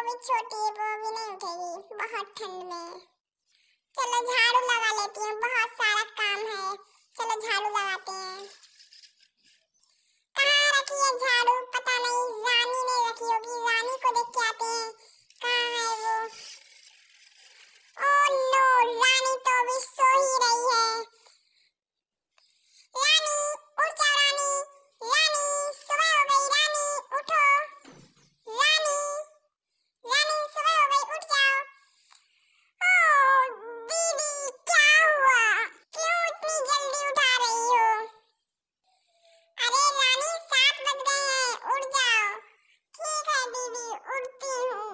अभी छोटी है, वो अभी नहीं उठेगी बहुत ठंड में। चलो झाड़ू लगा लेती हूँ, बहुत सारा काम है। चलो झाड़ू लगाते हैं। कहाँ रखी है झाड़ू, पता नहीं, रानी ने रखी होगी। रानी को देख के आते हैं, कहाँ है वो। ओह नो, रानी तो अभी सो ही रही है। रानी उठ जाओ, रानी, रानी सुबह हो गई, रानी उठो, रानी, रानी सुबह हो गई, उठ जाओ। ओह दीदी, क्या हुआ, क्यों इतनी जल्दी उठा रही हो? अरे रानी 7 बज गए हैं, उठ जाओ। ठीक है दीदी, उठती हूँ।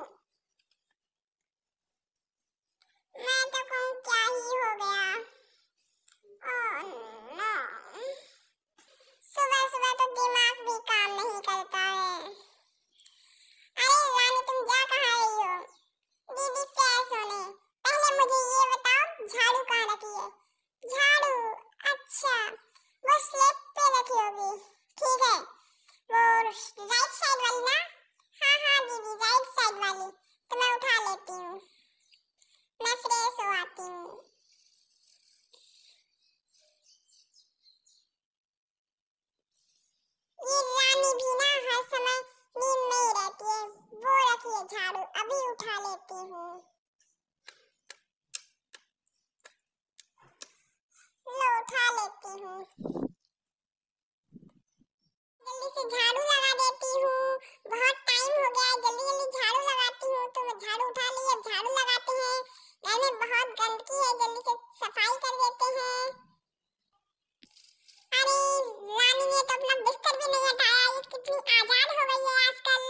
मैं तो कहूँ क्या ही हो गया। ओह नो, सुबह सुबह तो दिमाग भी काम नहीं करता है। अरे रानी, तुम जा कहाँ रही हो? दीदी फ्रेश होने। पहले मुझे ये बताओ, झाड़ू कहाँ रखी है? झाड़ू, अच्छा, वो स्लैब पे रखी होगी। ठीक है, वो राइट साइड वाली ना? हाँ हाँ दीदी, राइट साइड वाली। तो मैं उठा लेती हूँ, मैं फ्रेश हो आती हूँ। ये रानी भी ना हर समय नींद में ही रहती है। वो रखी है झाड़ू, अभी उठा लेती हूँ। लो, उठा लेती हूँ। जल्दी से झाड़ू लगा देती हूँ, बहुत टाइम हो गया है। जल्दी जल्दी झाड़ू लगाती हूँ। तो मैं झाड़ू उठा ली, अब झाड़ू लगाते हैं। घर में बहुत गंदगी है, जल्दी से सफाई कर देते हैं। अरे रानी ने तो अपना बिस्तर भी नहीं हटाया। ये कितनी आजाद हो गई है आजकल।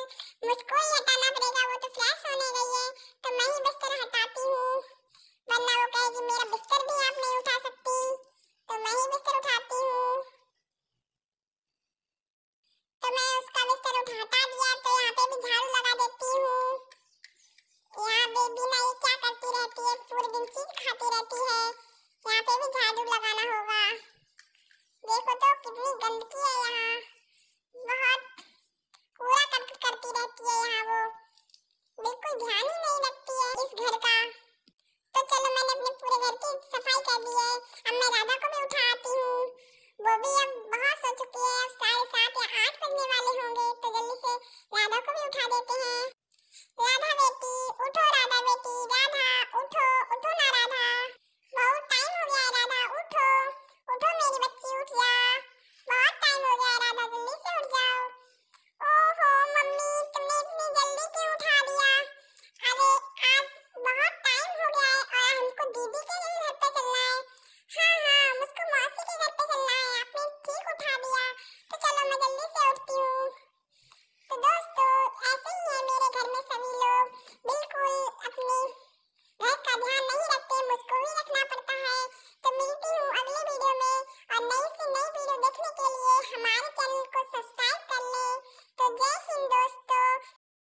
मुझको ही हटाना पड़ेगा, वो तो फ्रेश होने गई है। तो मैं ही बिस्तर हटाती हूँ, वरना वो कहेगी मेरा बिस्तर भी आप नहीं उठा सकती। तो मैं ही बिस्तर उठाती हूँ। तो मैं उसका बिस्तर हटा दिया, तो यहाँ पे भी झाड़ू लगा देती हूँ। यहाँ बेबी ना ये क्या करती रहती है, पूरे दिन चीज खाती रहती है। यहाँ पे भी झाड़ू लगाना होगा। देखो तो कितनी गंदगी है यहाँ, बहुत कूड़ा करकट करती रहती है यहाँ वो, बिल्कुल ध्यान ही नहीं रखती है इस घर का। तो चलो, मैंने अपने पूरे घर की सफाई कर दी है। अब मैं राधा को भी उठा आती हूँ। वो भी अब बहुत सो चुकी है, 7:30 या 8 बजने वाले होंगे। तो जल्दी से राधा